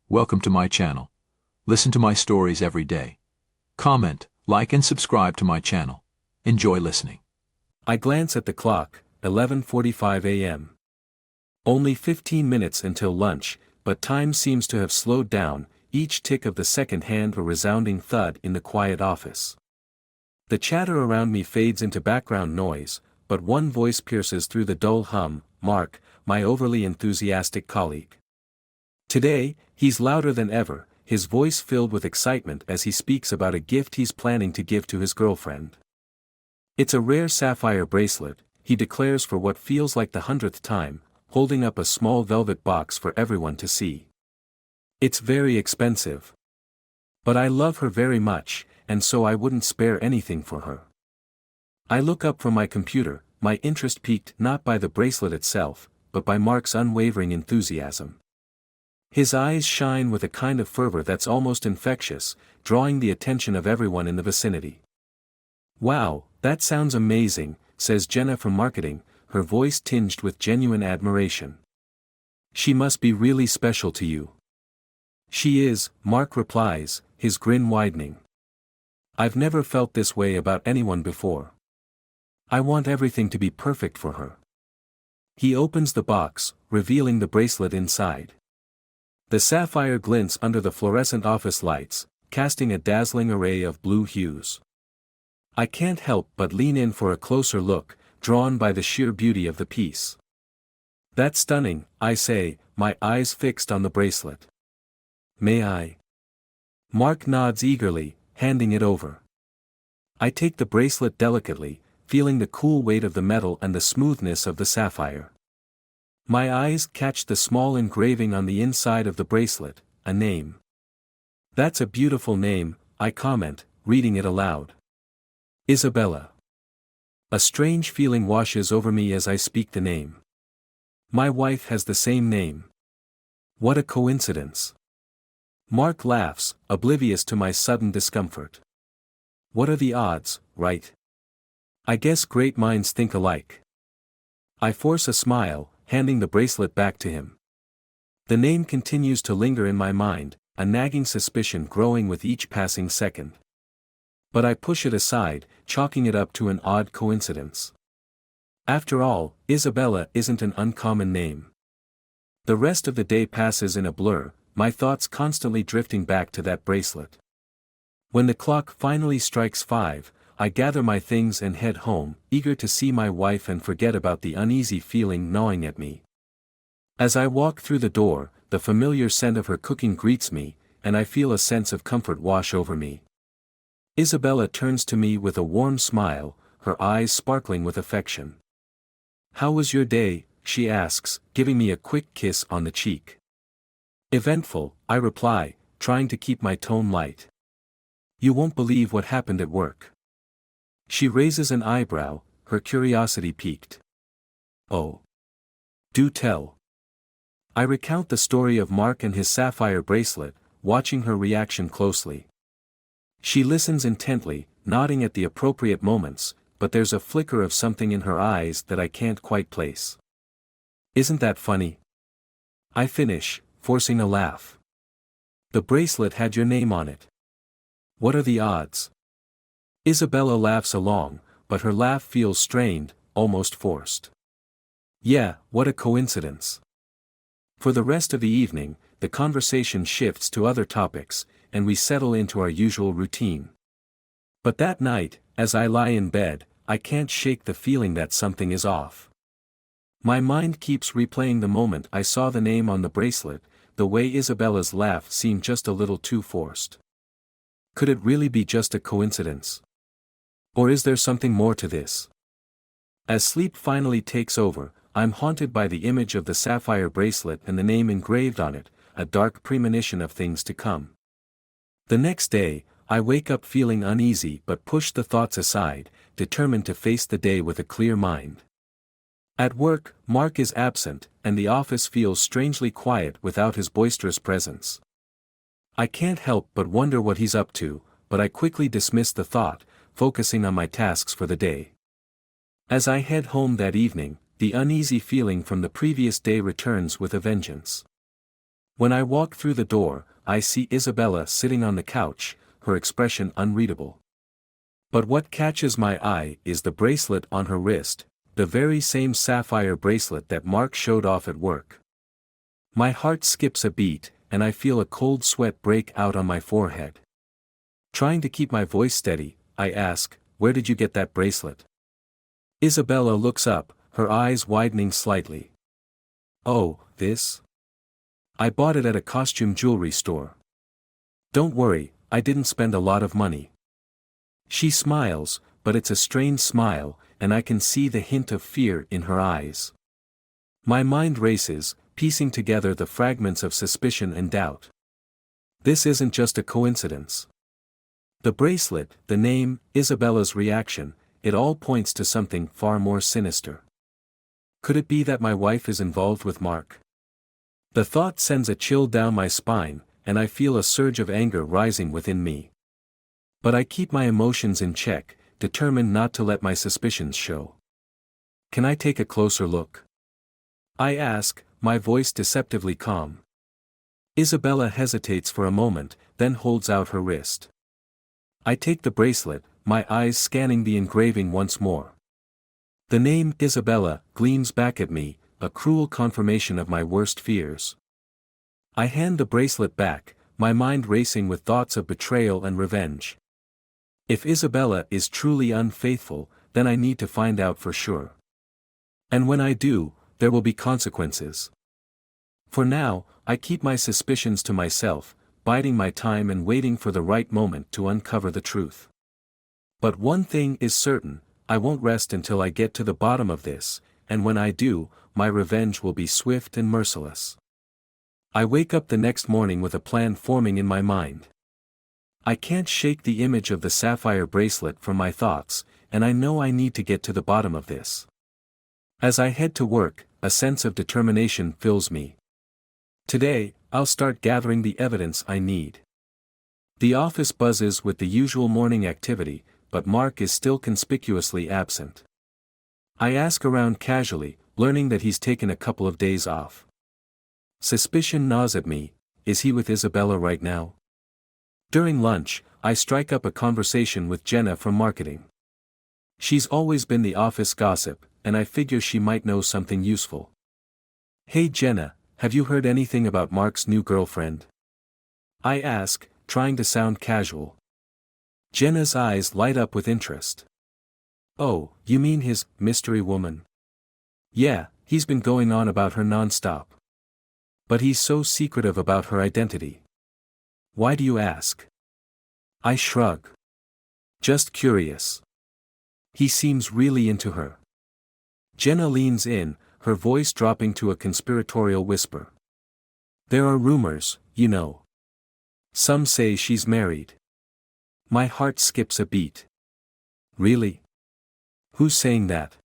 Welcome to my channel. Listen to my stories every day. Comment, like and subscribe to my channel. Enjoy listening. I glance at the clock, 11:45 a.m. Only 15 minutes until lunch, but time seems to have slowed down, each tick of the second hand a resounding thud in the quiet office. The chatter around me fades into background noise, but one voice pierces through the dull hum, Mark, my overly enthusiastic colleague. Today, he's louder than ever, his voice filled with excitement as he speaks about a gift he's planning to give to his girlfriend. It's a rare sapphire bracelet, he declares for what feels like the 100th time, holding up a small velvet box for everyone to see. It's very expensive. But I love her very much, and so I wouldn't spare anything for her. I look up from my computer, my interest piqued not by the bracelet itself, but by Mark's unwavering enthusiasm. His eyes shine with a kind of fervor that's almost infectious, drawing the attention of everyone in the vicinity. "Wow, that sounds amazing," says Jenna from marketing, her voice tinged with genuine admiration. "She must be really special to you." "She is," Mark replies, his grin widening. "I've never felt this way about anyone before. I want everything to be perfect for her." He opens the box, revealing the bracelet inside. The sapphire glints under the fluorescent office lights, casting a dazzling array of blue hues. I can't help but lean in for a closer look, drawn by the sheer beauty of the piece. "That's stunning," I say, my eyes fixed on the bracelet. "May I?" Mark nods eagerly, handing it over. I take the bracelet delicately, feeling the cool weight of the metal and the smoothness of the sapphire. My eyes catch the small engraving on the inside of the bracelet, a name. "That's a beautiful name," I comment, reading it aloud. "Isabella." A strange feeling washes over me as I speak the name. My wife has the same name. What a coincidence. Mark laughs, oblivious to my sudden discomfort. "What are the odds, right? I guess great minds think alike." I force a smile, handing the bracelet back to him. The name continues to linger in my mind, a nagging suspicion growing with each passing second. But I push it aside, chalking it up to an odd coincidence. After all, Isabella isn't an uncommon name. The rest of the day passes in a blur, my thoughts constantly drifting back to that bracelet. When the clock finally strikes 5, I gather my things and head home, eager to see my wife and forget about the uneasy feeling gnawing at me. As I walk through the door, the familiar scent of her cooking greets me, and I feel a sense of comfort wash over me. Isabella turns to me with a warm smile, her eyes sparkling with affection. "How was your day?" she asks, giving me a quick kiss on the cheek. "Eventful," I reply, trying to keep my tone light. "You won't believe what happened at work." She raises an eyebrow, her curiosity piqued. "Oh. Do tell." I recount the story of Mark and his sapphire bracelet, watching her reaction closely. She listens intently, nodding at the appropriate moments, but there's a flicker of something in her eyes that I can't quite place. "Isn't that funny?" I finish, forcing a laugh. "The bracelet had your name on it. What are the odds?" Isabella laughs along, but her laugh feels strained, almost forced. "Yeah, what a coincidence." For the rest of the evening, the conversation shifts to other topics, and we settle into our usual routine. But that night, as I lie in bed, I can't shake the feeling that something is off. My mind keeps replaying the moment I saw the name on the bracelet, the way Isabella's laugh seemed just a little too forced. Could it really be just a coincidence? Or is there something more to this? As sleep finally takes over, I'm haunted by the image of the sapphire bracelet and the name engraved on it, a dark premonition of things to come. The next day, I wake up feeling uneasy but push the thoughts aside, determined to face the day with a clear mind. At work, Mark is absent, and the office feels strangely quiet without his boisterous presence. I can't help but wonder what he's up to, but I quickly dismiss the thought, focusing on my tasks for the day. As I head home that evening, the uneasy feeling from the previous day returns with a vengeance. When I walk through the door, I see Isabella sitting on the couch, her expression unreadable. But what catches my eye is the bracelet on her wrist, the very same sapphire bracelet that Mark showed off at work. My heart skips a beat, and I feel a cold sweat break out on my forehead. Trying to keep my voice steady, I ask, "Where did you get that bracelet?" Isabella looks up, her eyes widening slightly. "Oh, this? I bought it at a costume jewelry store. Don't worry, I didn't spend a lot of money." She smiles, but it's a strange smile, and I can see the hint of fear in her eyes. My mind races, piecing together the fragments of suspicion and doubt. This isn't just a coincidence. The bracelet, the name, Isabella's reaction, it all points to something far more sinister. Could it be that my wife is involved with Mark? The thought sends a chill down my spine, and I feel a surge of anger rising within me. But I keep my emotions in check, determined not to let my suspicions show. "Can I take a closer look?" I ask, my voice deceptively calm. Isabella hesitates for a moment, then holds out her wrist. I take the bracelet, my eyes scanning the engraving once more. The name Isabella gleams back at me, a cruel confirmation of my worst fears. I hand the bracelet back, my mind racing with thoughts of betrayal and revenge. If Isabella is truly unfaithful, then I need to find out for sure. And when I do, there will be consequences. For now, I keep my suspicions to myself, biding my time and waiting for the right moment to uncover the truth. But one thing is certain, I won't rest until I get to the bottom of this, and when I do, my revenge will be swift and merciless. I wake up the next morning with a plan forming in my mind. I can't shake the image of the sapphire bracelet from my thoughts, and I know I need to get to the bottom of this. As I head to work, a sense of determination fills me. Today, I'll start gathering the evidence I need. The office buzzes with the usual morning activity, but Mark is still conspicuously absent. I ask around casually, learning that he's taken a couple of days off. Suspicion gnaws at me. Is he with Isabella right now? During lunch, I strike up a conversation with Jenna from marketing. She's always been the office gossip, and I figure she might know something useful. "Hey Jenna, have you heard anything about Mark's new girlfriend?" I ask, trying to sound casual. Jenna's eyes light up with interest. "Oh, you mean his mystery woman?" "Yeah, he's been going on about her non-stop. But he's so secretive about her identity." "Why do you ask?" I shrug. "Just curious. He seems really into her." Jenna leans in, her voice dropping to a conspiratorial whisper. "There are rumors, you know. Some say she's married." My heart skips a beat. "Really? Who's saying that?"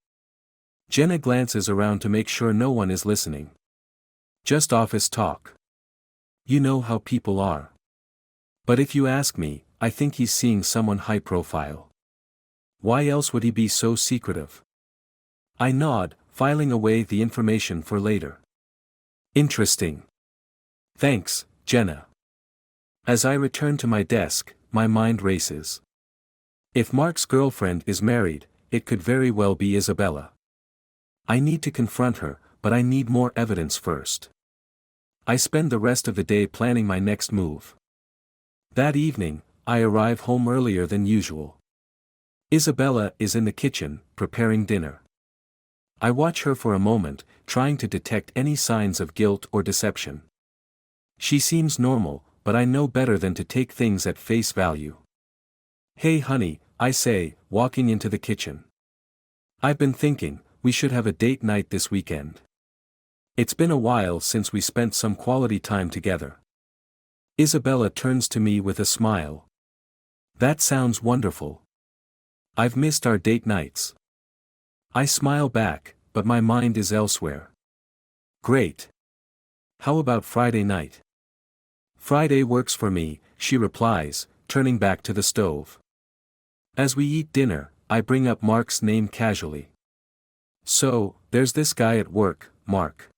Jenna glances around to make sure no one is listening. "Just office talk. You know how people are. But if you ask me, I think he's seeing someone high profile. Why else would he be so secretive?" I nod, filing away the information for later. "Interesting. Thanks, Jenna." As I return to my desk, my mind races. If Mark's girlfriend is married, it could very well be Isabella. I need to confront her, but I need more evidence first. I spend the rest of the day planning my next move. That evening, I arrive home earlier than usual. Isabella is in the kitchen, preparing dinner. I watch her for a moment, trying to detect any signs of guilt or deception. She seems normal, but I know better than to take things at face value. "Hey honey," I say, walking into the kitchen. "I've been thinking, we should have a date night this weekend. It's been a while since we spent some quality time together." Isabella turns to me with a smile. "That sounds wonderful. I've missed our date nights." I smile back, but my mind is elsewhere. "Great. How about Friday night?" "Friday works for me," she replies, turning back to the stove. As we eat dinner, I bring up Mark's name casually. "So, there's this guy at work, Mark.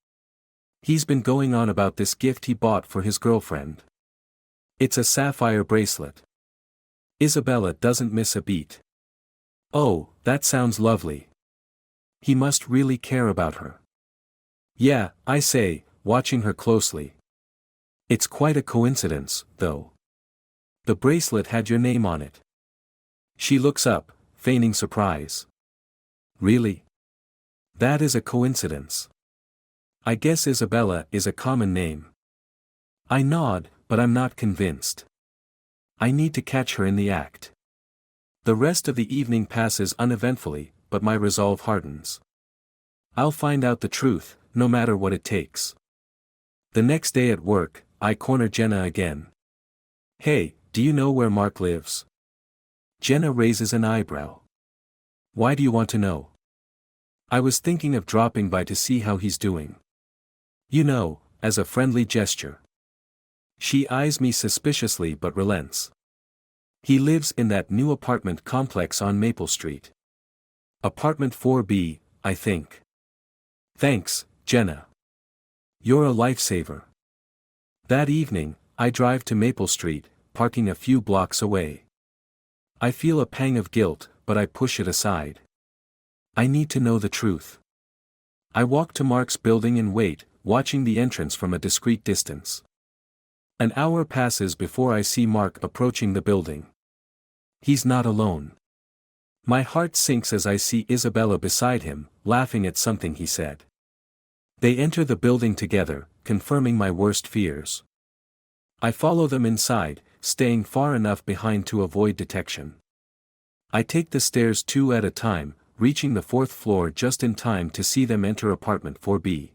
He's been going on about this gift he bought for his girlfriend. It's a sapphire bracelet. Isabella doesn't miss a beat. Oh, that sounds lovely. He must really care about her. Yeah, I say, watching her closely. It's quite a coincidence, though. The bracelet had your name on it. She looks up, feigning surprise. Really? That is a coincidence. I guess Isabella is a common name. I nod, but I'm not convinced. I need to catch her in the act. The rest of the evening passes uneventfully, but my resolve hardens. I'll find out the truth, no matter what it takes. The next day at work, I corner Jenna again. Hey, do you know where Mark lives? Jenna raises an eyebrow. Why do you want to know? I was thinking of dropping by to see how he's doing. You know, as a friendly gesture. She eyes me suspiciously but relents. He lives in that new apartment complex on Maple Street. Apartment 4B, I think. Thanks, Jenna. You're a lifesaver. That evening, I drive to Maple Street, parking a few blocks away. I feel a pang of guilt, but I push it aside. I need to know the truth. I walk to Mark's building and wait, watching the entrance from a discreet distance. An hour passes before I see Mark approaching the building. He's not alone. My heart sinks as I see Isabella beside him, laughing at something he said. They enter the building together, confirming my worst fears. I follow them inside, staying far enough behind to avoid detection. I take the stairs 2 at a time, reaching the 4th floor just in time to see them enter apartment 4B.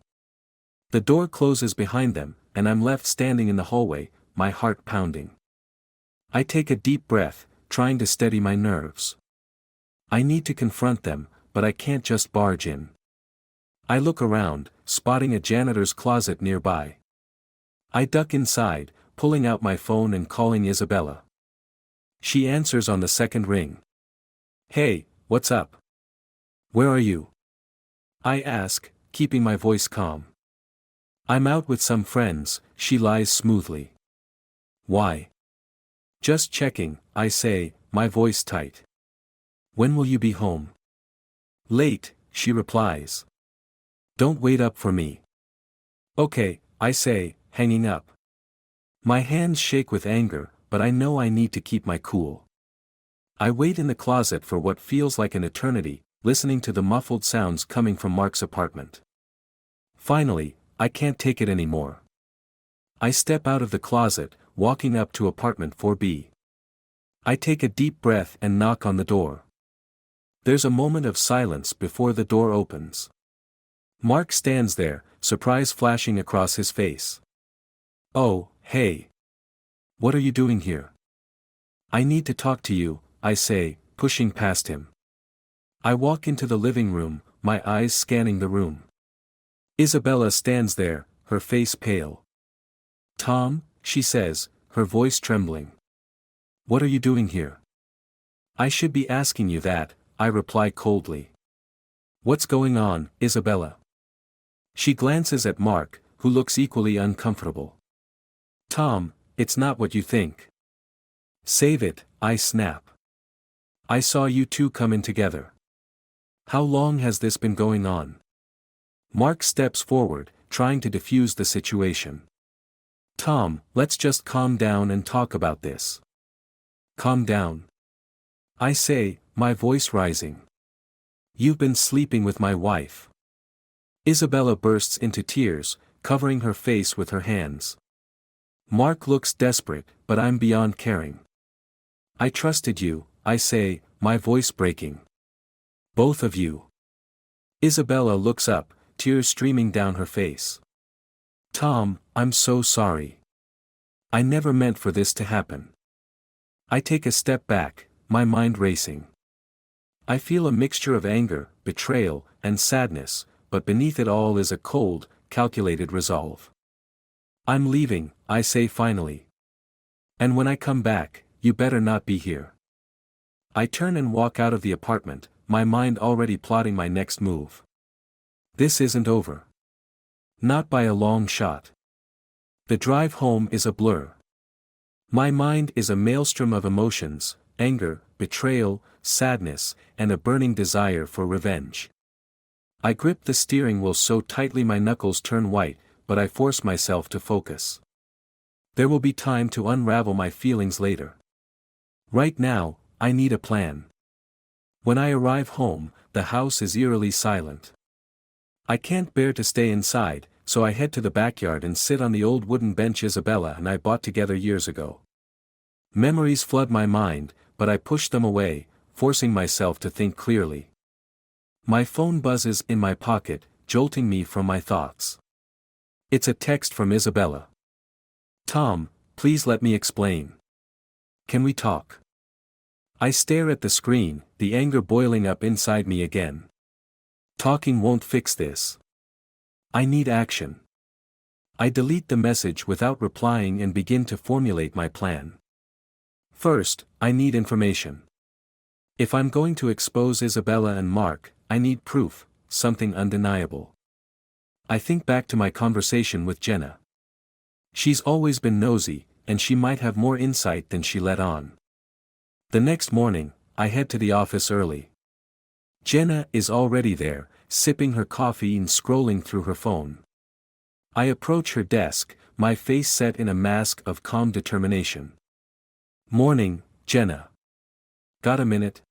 The door closes behind them, and I'm left standing in the hallway, my heart pounding. I take a deep breath, trying to steady my nerves. I need to confront them, but I can't just barge in. I look around, spotting a janitor's closet nearby. I duck inside, pulling out my phone and calling Isabella. She answers on the second ring. Hey, what's up? Where are you? I ask, keeping my voice calm. I'm out with some friends, she lies smoothly. Why? Just checking, I say, my voice tight. When will you be home? Late, she replies. Don't wait up for me. Okay, I say, hanging up. My hands shake with anger, but I know I need to keep my cool. I wait in the closet for what feels like an eternity, listening to the muffled sounds coming from Mark's apartment. Finally, I can't take it anymore. I step out of the closet, walking up to apartment 4B. I take a deep breath and knock on the door. There's a moment of silence before the door opens. Mark stands there, surprise flashing across his face. Oh, hey. What are you doing here? I need to talk to you, I say, pushing past him. I walk into the living room, my eyes scanning the room. Isabella stands there, her face pale. Tom, she says, her voice trembling. What are you doing here? I should be asking you that, I reply coldly. What's going on, Isabella? She glances at Mark, who looks equally uncomfortable. Tom, it's not what you think. Save it, I snap. I saw you two come in together. How long has this been going on? Mark steps forward, trying to defuse the situation. Tom, let's just calm down and talk about this. Calm down. I say, my voice rising. You've been sleeping with my wife. Isabella bursts into tears, covering her face with her hands. Mark looks desperate, but I'm beyond caring. I trusted you, I say, my voice breaking. Both of you. Isabella looks up, tears streaming down her face. Tom, I'm so sorry. I never meant for this to happen. I take a step back, my mind racing. I feel a mixture of anger, betrayal, and sadness, but beneath it all is a cold, calculated resolve. I'm leaving, I say finally. And when I come back, you better not be here. I turn and walk out of the apartment, my mind already plotting my next move. This isn't over. Not by a long shot. The drive home is a blur. My mind is a maelstrom of emotions, anger, betrayal, sadness, and a burning desire for revenge. I grip the steering wheel so tightly my knuckles turn white, but I force myself to focus. There will be time to unravel my feelings later. Right now, I need a plan. When I arrive home, the house is eerily silent. I can't bear to stay inside, so I head to the backyard and sit on the old wooden bench Isabella and I bought together years ago. Memories flood my mind, but I push them away, forcing myself to think clearly. My phone buzzes in my pocket, jolting me from my thoughts. It's a text from Isabella. "Tom, please let me explain. Can we talk?" I stare at the screen, the anger boiling up inside me again. Talking won't fix this. I need action. I delete the message without replying and begin to formulate my plan. First, I need information. If I'm going to expose Isabella and Mark, I need proof, something undeniable. I think back to my conversation with Jenna. She's always been nosy, and she might have more insight than she let on. The next morning, I head to the office early. Jenna is already there, sipping her coffee and scrolling through her phone. I approach her desk, my face set in a mask of calm determination. "Morning, Jenna. Got a minute?"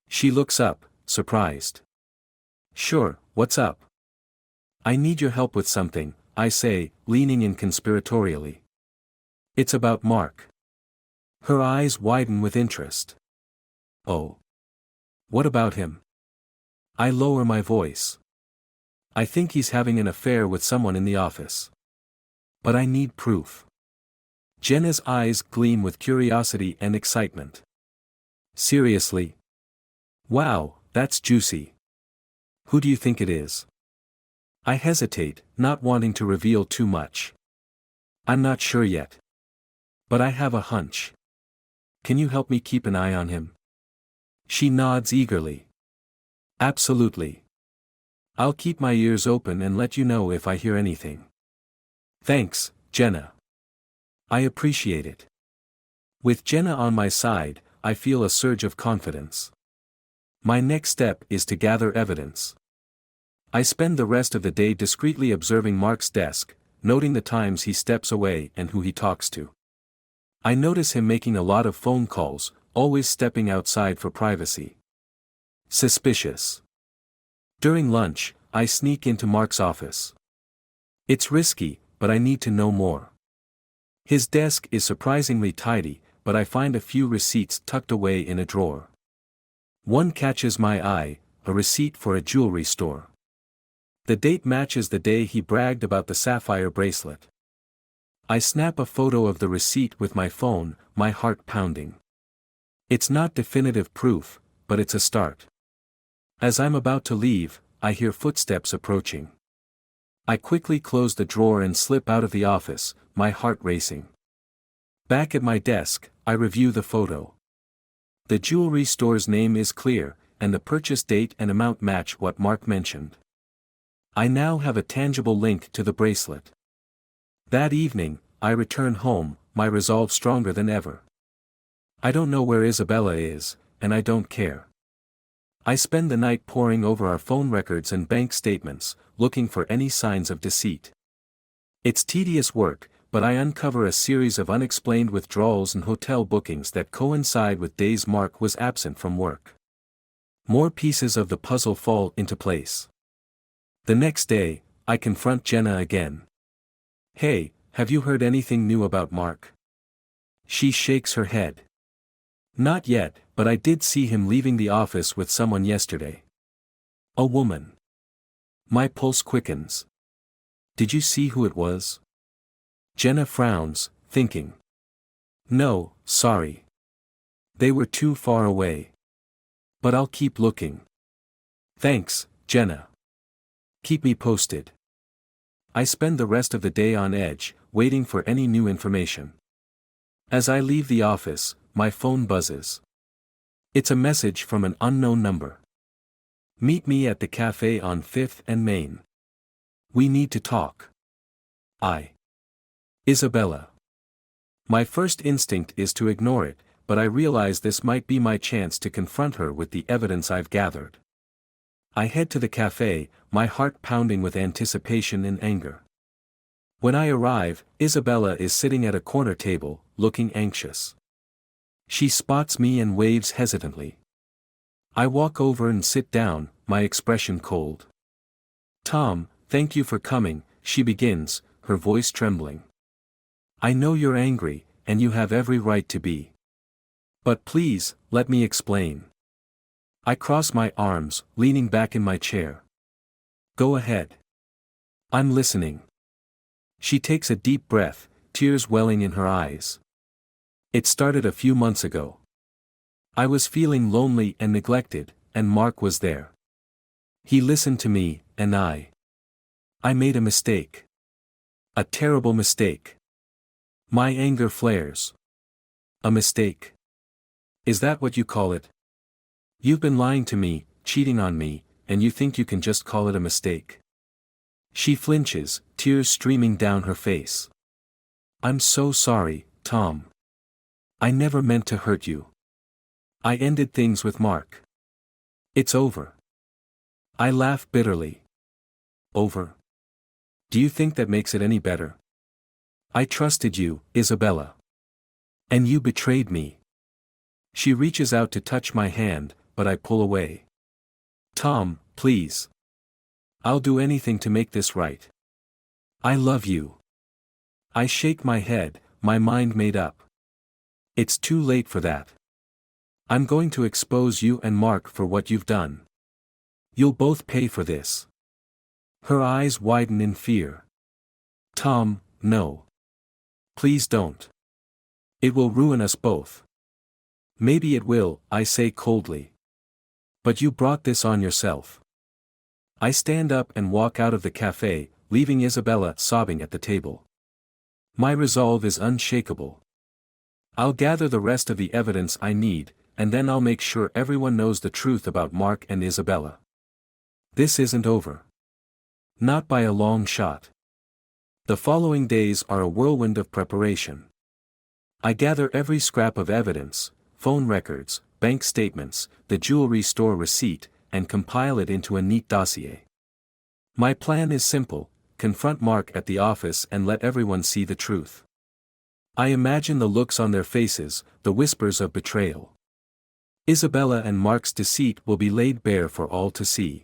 She looks up, surprised. "Sure, what's up?" "I need your help with something," I say, leaning in conspiratorially. "It's about Mark." Her eyes widen with interest. "Oh. What about him?" I lower my voice. "I think he's having an affair with someone in the office. But I need proof." Jenna's eyes gleam with curiosity and excitement. "Seriously? Wow, that's juicy. Who do you think it is?" I hesitate, not wanting to reveal too much. "I'm not sure yet. But I have a hunch. Can you help me keep an eye on him?" She nods eagerly. "Absolutely. I'll keep my ears open and let you know if I hear anything." "Thanks, Jenna. I appreciate it." With Jenna on my side, I feel a surge of confidence. My next step is to gather evidence. I spend the rest of the day discreetly observing Mark's desk, noting the times he steps away and who he talks to. I notice him making a lot of phone calls, always stepping outside for privacy. Suspicious. During lunch, I sneak into Mark's office. It's risky, but I need to know more. His desk is surprisingly tidy, but I find a few receipts tucked away in a drawer. One catches my eye, a receipt for a jewelry store. The date matches the day he bragged about the sapphire bracelet. I snap a photo of the receipt with my phone, my heart pounding. It's not definitive proof, but it's a start. As I'm about to leave, I hear footsteps approaching. I quickly close the drawer and slip out of the office, my heart racing. Back at my desk, I review the photo. The jewelry store's name is clear, and the purchase date and amount match what Mark mentioned. I now have a tangible link to the bracelet. That evening, I return home, my resolve stronger than ever. I don't know where Isabella is, and I don't care. I spend the night poring over our phone records and bank statements, looking for any signs of deceit. It's tedious work, but I uncover a series of unexplained withdrawals and hotel bookings that coincide with days Mark was absent from work. More pieces of the puzzle fall into place. The next day, I confront Jenna again. "Hey, have you heard anything new about Mark?" She shakes her head. "Not yet, but I did see him leaving the office with someone yesterday." "A woman." My pulse quickens. "Did you see who it was?" Jenna frowns, thinking. "No, sorry. They were too far away. But I'll keep looking." "Thanks, Jenna. Keep me posted." I spend the rest of the day on edge, waiting for any new information. As I leave the office, my phone buzzes. It's a message from an unknown number. "Meet me at the cafe on 5th and Main. We need to talk. Isabella. My first instinct is to ignore it, but I realize this might be my chance to confront her with the evidence I've gathered. I head to the cafe, my heart pounding with anticipation and anger. When I arrive, Isabella is sitting at a corner table, looking anxious. She spots me and waves hesitantly. I walk over and sit down, my expression cold. Tom, thank you for coming, she begins, her voice trembling. I know you're angry, and you have every right to be. But please, let me explain. I cross my arms, leaning back in my chair. Go ahead. I'm listening. She takes a deep breath, tears welling in her eyes. It started a few months ago. I was feeling lonely and neglected, and Mark was there. He listened to me, and I made a mistake. A terrible mistake. My anger flares. A mistake? Is that what you call it? You've been lying to me, cheating on me, and you think you can just call it a mistake? She flinches, tears streaming down her face. I'm so sorry, Tom. I never meant to hurt you. I ended things with Mark. It's over. I laugh bitterly. Over? Do you think that makes it any better? I trusted you, Isabella. And you betrayed me. She reaches out to touch my hand, but I pull away. Tom, please. I'll do anything to make this right. I love you. I shake my head, my mind made up. It's too late for that. I'm going to expose you and Mark for what you've done. You'll both pay for this. Her eyes widen in fear. Tom, no. Please don't. It will ruin us both. Maybe it will, I say coldly. But you brought this on yourself. I stand up and walk out of the cafe, leaving Isabella sobbing at the table. My resolve is unshakable. I'll gather the rest of the evidence I need, and then I'll make sure everyone knows the truth about Mark and Isabella. This isn't over. Not by a long shot. The following days are a whirlwind of preparation. I gather every scrap of evidence, phone records, bank statements, the jewelry store receipt, and compile it into a neat dossier. My plan is simple: confront Mark at the office and let everyone see the truth. I imagine the looks on their faces, the whispers of betrayal. Isabella and Mark's deceit will be laid bare for all to see.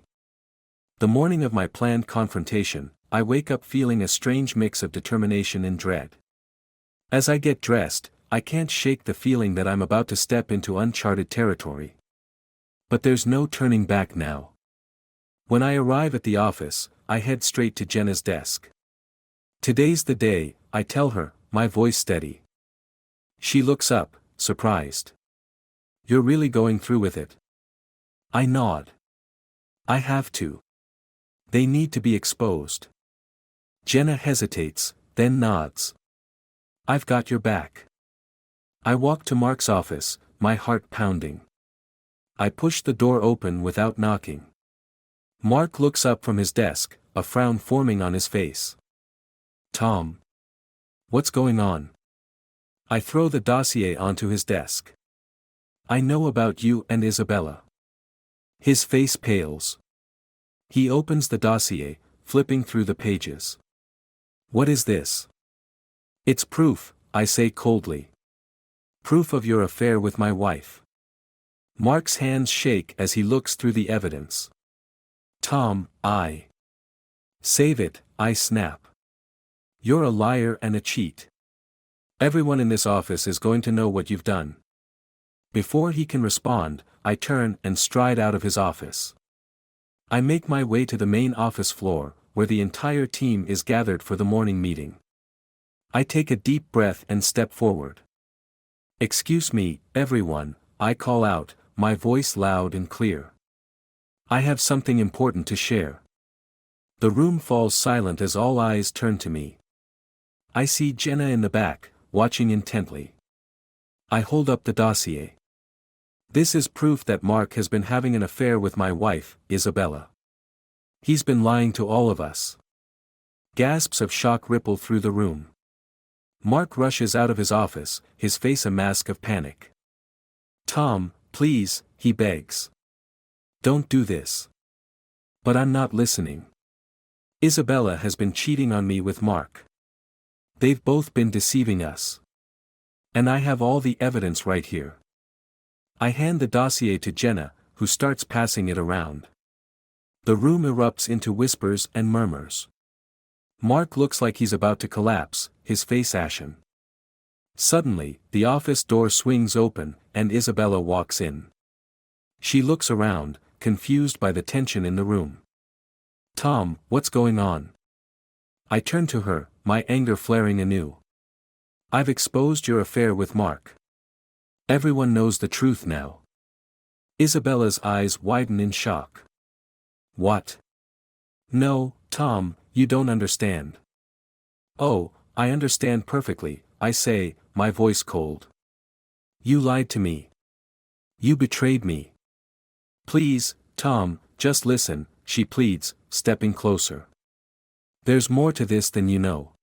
The morning of my planned confrontation, I wake up feeling a strange mix of determination and dread. As I get dressed, I can't shake the feeling that I'm about to step into uncharted territory. But there's no turning back now. When I arrive at the office, I head straight to Jenna's desk. Today's the day, I tell her, my voice steady. She looks up, surprised. You're really going through with it? I nod. I have to. They need to be exposed. Jenna hesitates, then nods. I've got your back. I walk to Mark's office, my heart pounding. I push the door open without knocking. Mark looks up from his desk, a frown forming on his face. Tom. What's going on? I throw the dossier onto his desk. I know about you and Isabella. His face pales. He opens the dossier, flipping through the pages. What is this? It's proof, I say coldly. Proof of your affair with my wife. Mark's hands shake as he looks through the evidence. Tom, Save it, I snap. You're a liar and a cheat. Everyone in this office is going to know what you've done. Before he can respond, I turn and stride out of his office. I make my way to the main office floor, where the entire team is gathered for the morning meeting. I take a deep breath and step forward. Excuse me, everyone, I call out, my voice loud and clear. I have something important to share. The room falls silent as all eyes turn to me. I see Jenna in the back, watching intently. I hold up the dossier. This is proof that Mark has been having an affair with my wife, Isabella. He's been lying to all of us. Gasps of shock ripple through the room. Mark rushes out of his office, his face a mask of panic. "Tom, please," he begs. "Don't do this." "But I'm not listening. Isabella has been cheating on me with Mark. They've both been deceiving us. And I have all the evidence right here." I hand the dossier to Jenna, who starts passing it around. The room erupts into whispers and murmurs. Mark looks like he's about to collapse, his face ashen. Suddenly, the office door swings open, and Isabella walks in. She looks around, confused by the tension in the room. "Tom, what's going on?" I turn to her, my anger flaring anew. "I've exposed your affair with Mark. Everyone knows the truth now." Isabella's eyes widen in shock. "What?" "No, Tom, you don't understand." "Oh, I understand perfectly," I say, my voice cold. "You lied to me. You betrayed me. Please, Tom, just listen," she pleads, stepping closer. "There's more to this than you know."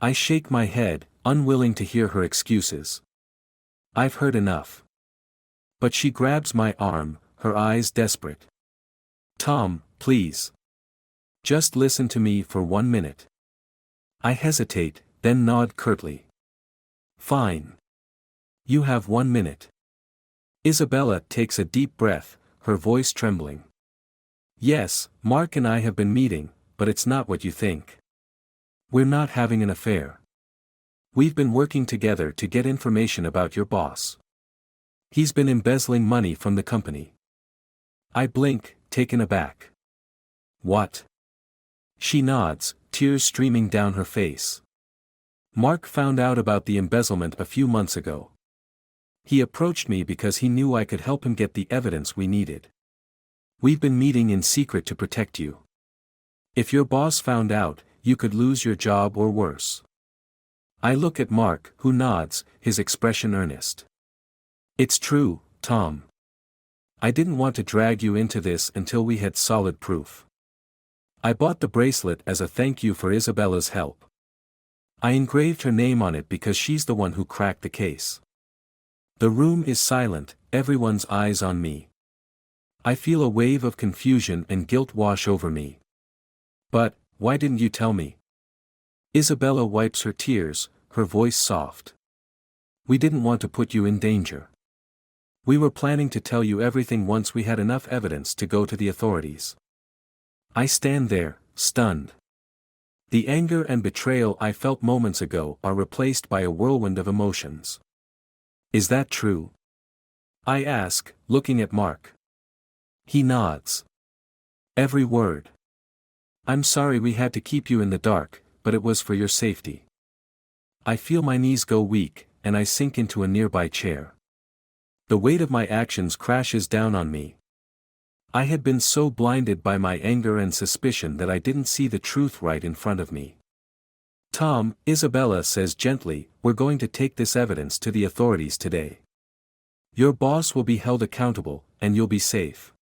I shake my head, unwilling to hear her excuses. I've heard enough. But she grabs my arm, her eyes desperate. "Tom, please. Just listen to me for 1 minute." I hesitate, then nod curtly. "Fine. You have 1 minute." Isabella takes a deep breath, her voice trembling. "Yes, Mark and I have been meeting, but it's not what you think. We're not having an affair. We've been working together to get information about your boss. He's been embezzling money from the company." I blink, taken aback. "What?" She nods, tears streaming down her face. "Mark found out about the embezzlement a few months ago. He approached me because he knew I could help him get the evidence we needed. We've been meeting in secret to protect you. If your boss found out, you could lose your job or worse." I look at Mark, who nods, his expression earnest. "It's true, Tom. I didn't want to drag you into this until we had solid proof. I bought the bracelet as a thank you for Isabella's help. I engraved her name on it because she's the one who cracked the case." The room is silent, everyone's eyes on me. I feel a wave of confusion and guilt wash over me. "But, why didn't you tell me?" Isabella wipes her tears, her voice soft. "We didn't want to put you in danger. We were planning to tell you everything once we had enough evidence to go to the authorities." I stand there, stunned. The anger and betrayal I felt moments ago are replaced by a whirlwind of emotions. "Is that true?" I ask, looking at Mark. He nods. "Every word. I'm sorry we had to keep you in the dark, but it was for your safety." I feel my knees go weak, and I sink into a nearby chair. The weight of my actions crashes down on me. I had been so blinded by my anger and suspicion that I didn't see the truth right in front of me. "Tom," Isabella says gently, "we're going to take this evidence to the authorities today. Your boss will be held accountable, and you'll be safe."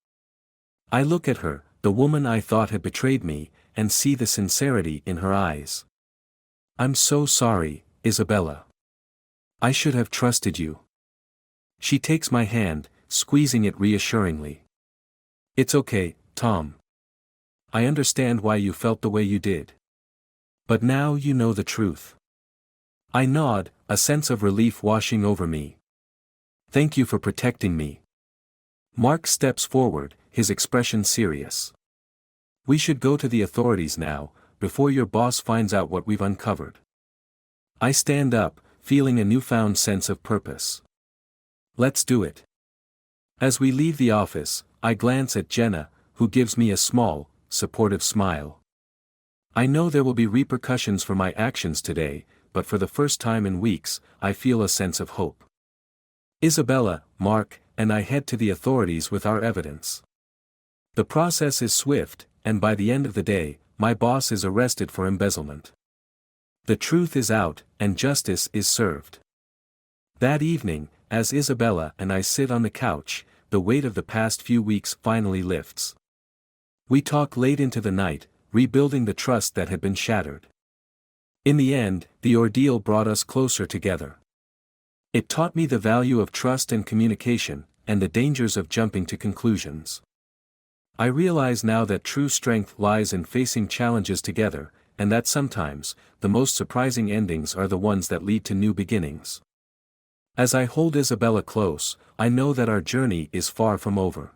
I look at her, the woman I thought had betrayed me, and see the sincerity in her eyes. "I'm so sorry, Isabella. I should have trusted you." She takes my hand, squeezing it reassuringly. "It's okay, Tom. I understand why you felt the way you did. But now you know the truth." I nod, a sense of relief washing over me. "Thank you for protecting me." Mark steps forward, his expression serious. "We should go to the authorities now, before your boss finds out what we've uncovered." I stand up, feeling a newfound sense of purpose. "Let's do it." As we leave the office, I glance at Jenna, who gives me a small, supportive smile. I know there will be repercussions for my actions today, but for the first time in weeks, I feel a sense of hope. Isabella, Mark, and I head to the authorities with our evidence. The process is swift, and by the end of the day, my boss is arrested for embezzlement. The truth is out, and justice is served. That evening, as Isabella and I sit on the couch, the weight of the past few weeks finally lifts. We talk late into the night, rebuilding the trust that had been shattered. In the end, the ordeal brought us closer together. It taught me the value of trust and communication, and the dangers of jumping to conclusions. I realize now that true strength lies in facing challenges together, and that sometimes, the most surprising endings are the ones that lead to new beginnings. As I hold Isabella close, I know that our journey is far from over.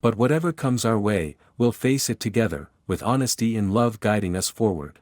But whatever comes our way, we'll face it together, with honesty and love guiding us forward.